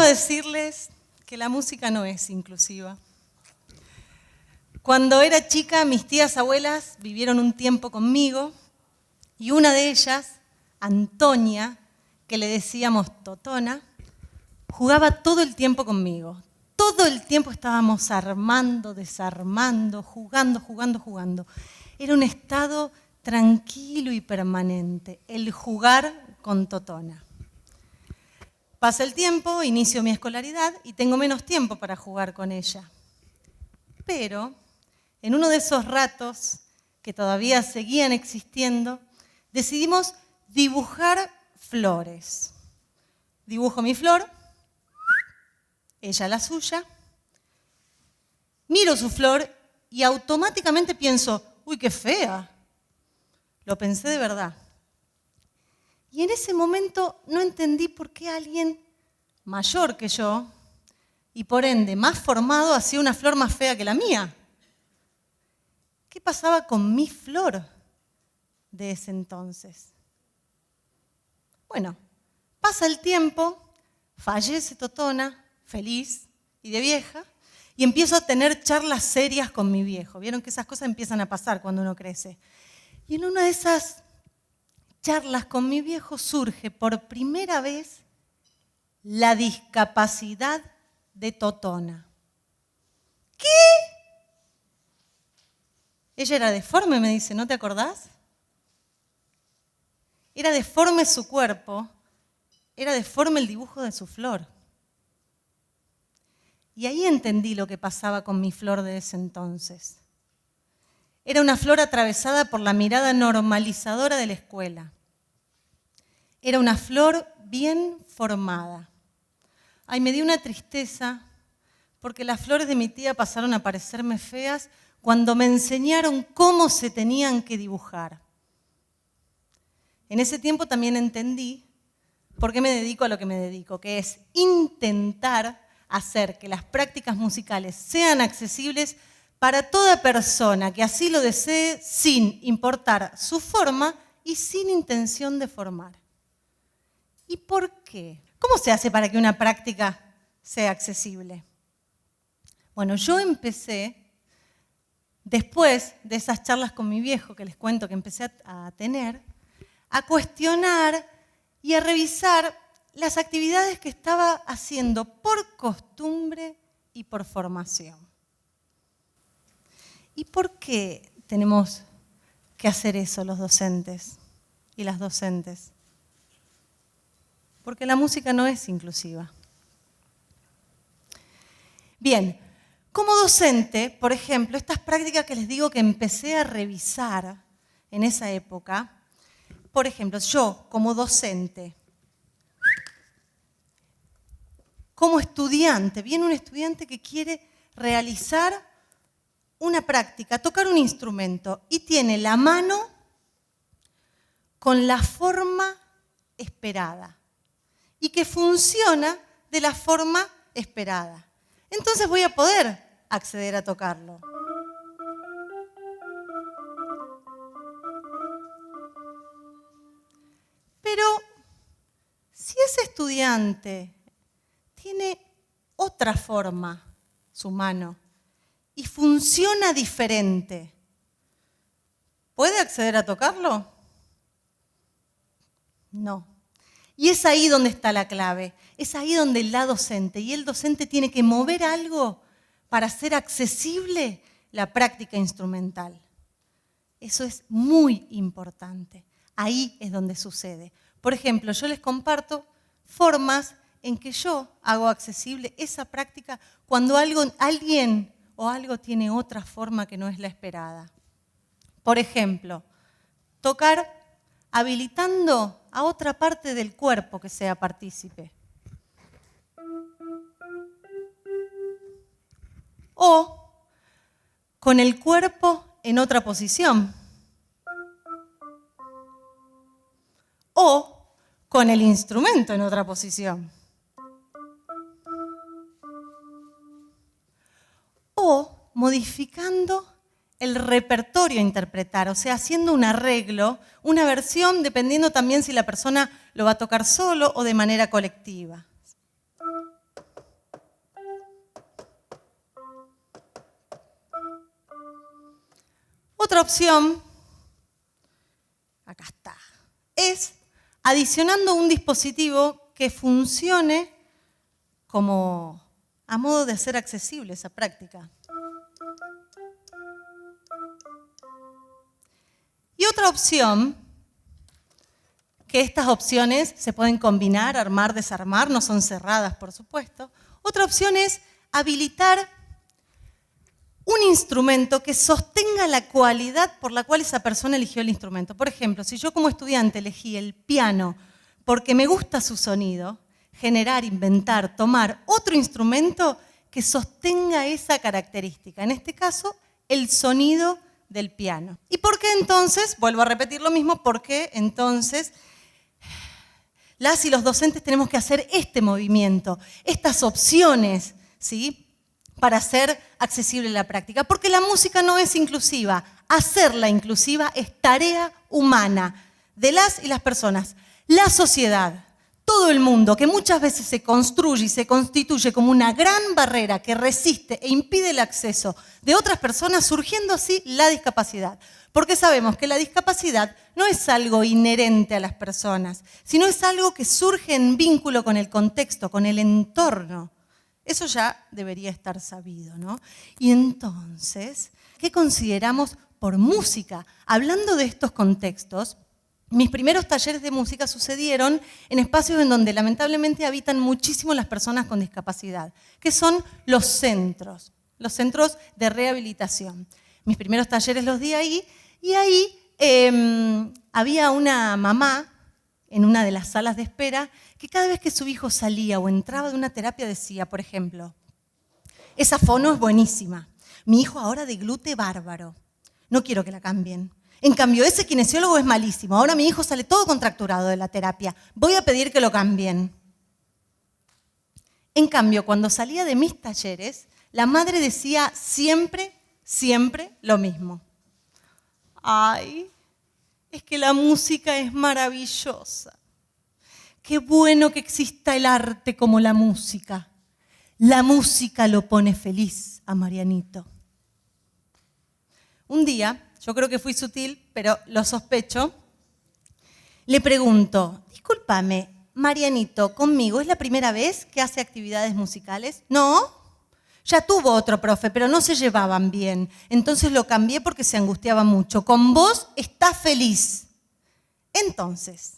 decirles que la música no es inclusiva. Cuando era chica, mis tías abuelas vivieron un tiempo conmigo y una de ellas, Antonia, que le decíamos Totona, jugaba todo el tiempo conmigo. Todo el tiempo estábamos armando, desarmando, jugando. Era un estado tranquilo y permanente, el jugar con Totona. Pasa el tiempo, inicio mi escolaridad y tengo menos tiempo para jugar con ella. Pero en uno de esos ratos que todavía seguían existiendo, decidimos dibujar flores. Dibujo mi flor, ella la suya, miro su flor y automáticamente pienso, ¡uy, qué fea! Lo pensé de verdad. Y en ese momento no entendí por qué alguien mayor que yo, y por ende más formado, hacía una flor más fea que la mía. ¿Qué pasaba con mi flor de ese entonces? Bueno, pasa el tiempo, fallece Totona, feliz y de vieja, y empiezo a tener charlas serias con mi viejo. Vieron que esas cosas empiezan a pasar cuando uno crece. Y en una de esas charlas con mi viejo surge por primera vez la discapacidad de Totona. ¿Qué? Ella era deforme, me dice, ¿no te acordás? Era deforme su cuerpo, era deforme el dibujo de su flor. Y ahí entendí lo que pasaba con mi flor de ese entonces. Era una flor atravesada por la mirada normalizadora de la escuela. Era una flor bien formada. Ay, me dio una tristeza porque las flores de mi tía pasaron a parecerme feas cuando me enseñaron cómo se tenían que dibujar. En ese tiempo también entendí por qué me dedico a lo que me dedico, que es intentar hacer que las prácticas musicales sean accesibles para toda persona que así lo desee, sin importar su forma y sin intención de formar. ¿Y por qué? ¿Cómo se hace para que una práctica sea accesible? Bueno, yo empecé, después de esas charlas con mi viejo, que les cuento que empecé a tener, a cuestionar y a revisar las actividades que estaba haciendo por costumbre y por formación. ¿Y por qué tenemos que hacer eso los docentes y las docentes? Porque la música no es inclusiva. Bien, como docente, por ejemplo, estas prácticas que les digo que empecé a revisar en esa época, por ejemplo, yo como docente, como estudiante, viene un estudiante que quiere realizar una práctica, tocar un instrumento y tiene la mano con la forma esperada y que funciona de la forma esperada. Entonces voy a poder acceder a tocarlo. Pero si ese estudiante tiene otra forma, su mano, y funciona diferente, ¿puede acceder a tocarlo? No. Y es ahí donde está la clave, es ahí donde la docente y el docente tiene que mover algo para hacer accesible la práctica instrumental. Eso es muy importante, ahí es donde sucede. Por ejemplo, yo les comparto formas en que yo hago accesible esa práctica cuando alguien o algo tiene otra forma que no es la esperada. Por ejemplo, tocar habilitando a otra parte del cuerpo que sea partícipe. O con el cuerpo en otra posición. O con el instrumento en otra posición. O modificando el repertorio a interpretar, o sea, haciendo un arreglo, una versión, dependiendo también si la persona lo va a tocar solo o de manera colectiva. Otra opción, acá está, es adicionando un dispositivo que funcione como a modo de hacer accesible esa práctica. Y otra opción, que estas opciones se pueden combinar, armar, desarmar, no son cerradas, por supuesto. Otra opción es habilitar un instrumento que sostenga la cualidad por la cual esa persona eligió el instrumento. Por ejemplo, si yo como estudiante elegí el piano porque me gusta su sonido, generar, inventar, tomar otro instrumento que sostenga esa característica. En este caso, el sonido del piano. ¿Y por qué entonces? Vuelvo a repetir lo mismo, ¿por qué entonces las y los docentes tenemos que hacer este movimiento, estas opciones, ¿sí?, para hacer accesible la práctica? Porque la música no es inclusiva. Hacerla inclusiva es tarea humana de las y las personas. La sociedad, todo el mundo, que muchas veces se construye y se constituye como una gran barrera que resiste e impide el acceso de otras personas, surgiendo así la discapacidad. Porque sabemos que la discapacidad no es algo inherente a las personas, sino es algo que surge en vínculo con el contexto, con el entorno. Eso ya debería estar sabido, ¿no? Y entonces, ¿qué consideramos por música? Hablando de estos contextos, mis primeros talleres de música sucedieron en espacios en donde lamentablemente habitan muchísimo las personas con discapacidad, que son los centros de rehabilitación. Mis primeros talleres los di ahí, y ahí había una mamá en una de las salas de espera que cada vez que su hijo salía o entraba de una terapia decía, por ejemplo, esa fono es buenísima, mi hijo ahora de glute bárbaro, no quiero que la cambien. En cambio, ese kinesiólogo es malísimo, ahora mi hijo sale todo contracturado de la terapia, voy a pedir que lo cambien. En cambio, cuando salía de mis talleres, la madre decía siempre lo mismo. Ay, es que la música es maravillosa. Qué bueno que exista el arte como la música. La música lo pone feliz a Marianito. Un día, yo creo que fui sutil, pero lo sospecho, le pregunto, discúlpame, Marianito, ¿conmigo es la primera vez que hace actividades musicales? No, ya tuvo otro profe, pero no se llevaban bien. Entonces lo cambié porque se angustiaba mucho. Con vos está feliz. Entonces,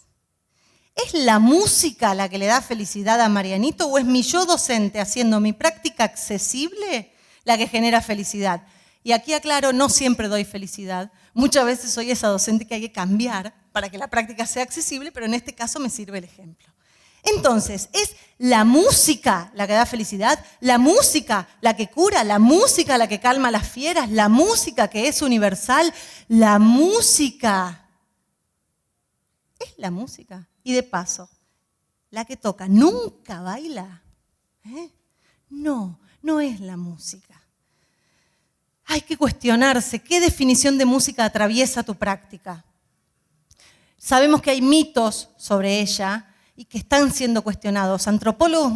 ¿es la música la que le da felicidad a Marianito o es mi yo docente haciendo mi práctica accesible la que genera felicidad? Y aquí aclaro, no siempre doy felicidad. Muchas veces soy esa docente que hay que cambiar para que la práctica sea accesible, pero en este caso me sirve el ejemplo. Entonces, ¿es la música la que da felicidad? ¿La música la que cura? ¿La música la que calma a las fieras? ¿La música que es universal? ¿La música es la música? Y de paso, la que toca nunca baila. No, no es la música. Hay que cuestionarse qué definición de música atraviesa tu práctica. Sabemos que hay mitos sobre ella y que están siendo cuestionados. Antropólogos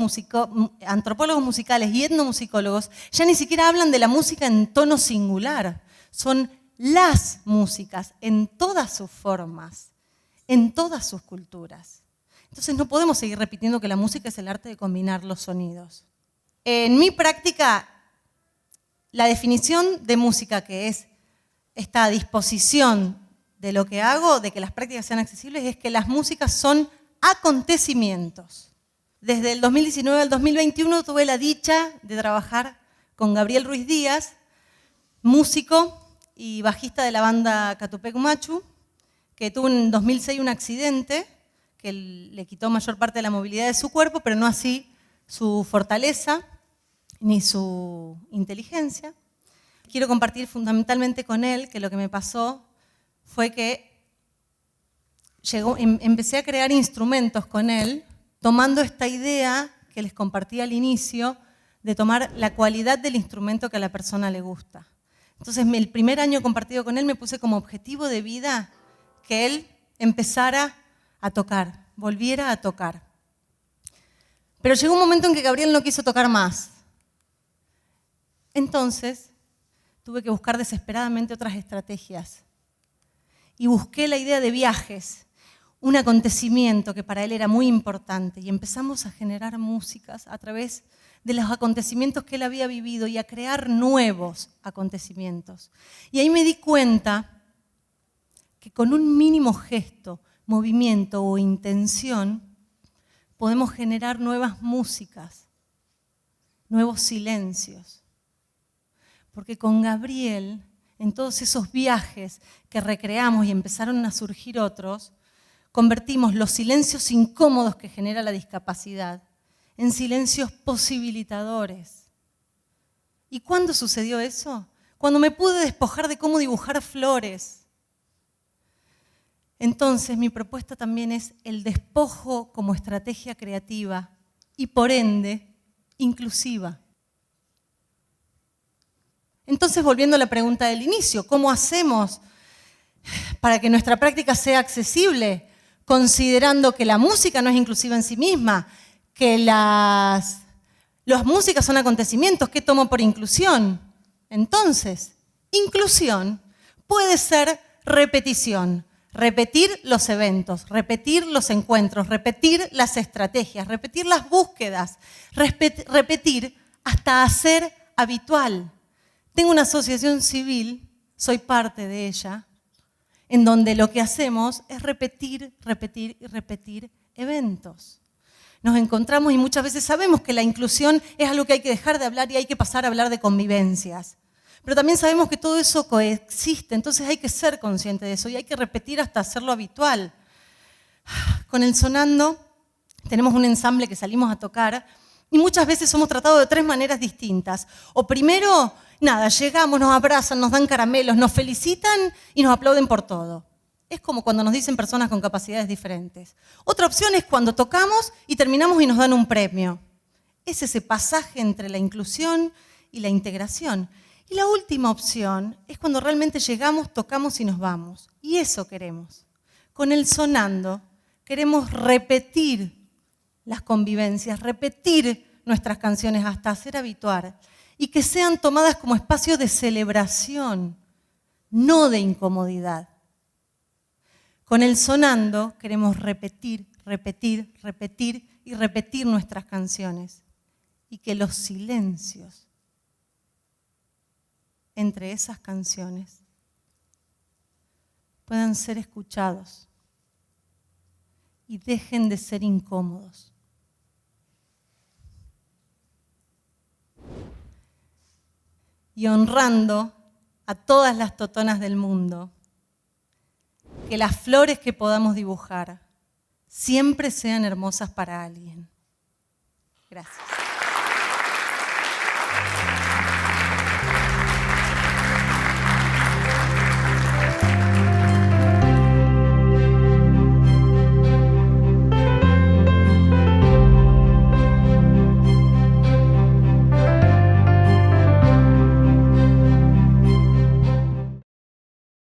musicales y etnomusicólogos ya ni siquiera hablan de la música en tono singular. Son las músicas en todas sus formas, en todas sus culturas. Entonces no podemos seguir repitiendo que la música es el arte de combinar los sonidos. En mi práctica, la definición de música, que es esta disposición de lo que hago, de que las prácticas sean accesibles, es que las músicas son acontecimientos. Desde el 2019 al 2021 tuve la dicha de trabajar con Gabriel Ruiz Díaz, músico y bajista de la banda Catupec Machu, que tuvo en 2006 un accidente que le quitó mayor parte de la movilidad de su cuerpo, pero no así su fortaleza ni su inteligencia. Quiero compartir fundamentalmente con él que lo que me pasó fue que empecé a crear instrumentos con él, tomando esta idea que les compartí al inicio, de tomar la cualidad del instrumento que a la persona le gusta. Entonces, el primer año compartido con él me puse como objetivo de vida que él empezara a tocar, volviera a tocar. Pero llegó un momento en que Gabriel no quiso tocar más. Entonces, tuve que buscar desesperadamente otras estrategias. Y busqué la idea de viajes, un acontecimiento que para él era muy importante. Y empezamos a generar músicas a través de los acontecimientos que él había vivido y a crear nuevos acontecimientos. Y ahí me di cuenta que con un mínimo gesto, movimiento o intención podemos generar nuevas músicas, nuevos silencios. Porque con Gabriel, en todos esos viajes que recreamos y empezaron a surgir otros, convertimos los silencios incómodos que genera la discapacidad en silencios posibilitadores. ¿Y cuándo sucedió eso? Cuando me pude despojar de cómo dibujar flores. Entonces mi propuesta también es el despojo como estrategia creativa y por ende inclusiva. Entonces, volviendo a la pregunta del inicio, ¿cómo hacemos para que nuestra práctica sea accesible? Considerando que la música no es inclusiva en sí misma, que las músicas son acontecimientos, ¿qué tomo por inclusión? Entonces, inclusión puede ser repetición, repetir los eventos, repetir los encuentros, repetir las estrategias, repetir las búsquedas, repetir hasta hacer habitual. Tengo una asociación civil, soy parte de ella, en donde lo que hacemos es repetir, repetir y repetir eventos. Nos encontramos y muchas veces sabemos que la inclusión es algo que hay que dejar de hablar y hay que pasar a hablar de convivencias. Pero también sabemos que todo eso coexiste, entonces hay que ser consciente de eso y hay que repetir hasta hacerlo habitual. Con el Sonando tenemos un ensamble que salimos a tocar y muchas veces somos tratados de tres maneras distintas. O primero, nada, llegamos, nos abrazan, nos dan caramelos, nos felicitan y nos aplauden por todo. Es como cuando nos dicen personas con capacidades diferentes. Otra opción es cuando tocamos y terminamos y nos dan un premio. Es ese pasaje entre la inclusión y la integración. Y la última opción es cuando realmente llegamos, tocamos y nos vamos. Y eso queremos. Con el Sonando queremos repetir las convivencias, repetir nuestras canciones hasta hacer habitual y que sean tomadas como espacios de celebración, no de incomodidad. Con el Sonando queremos repetir, repetir, repetir y repetir nuestras canciones y que los silencios entre esas canciones puedan ser escuchados y dejen de ser incómodos. Y honrando a todas las totonas del mundo, que las flores que podamos dibujar siempre sean hermosas para alguien. Gracias.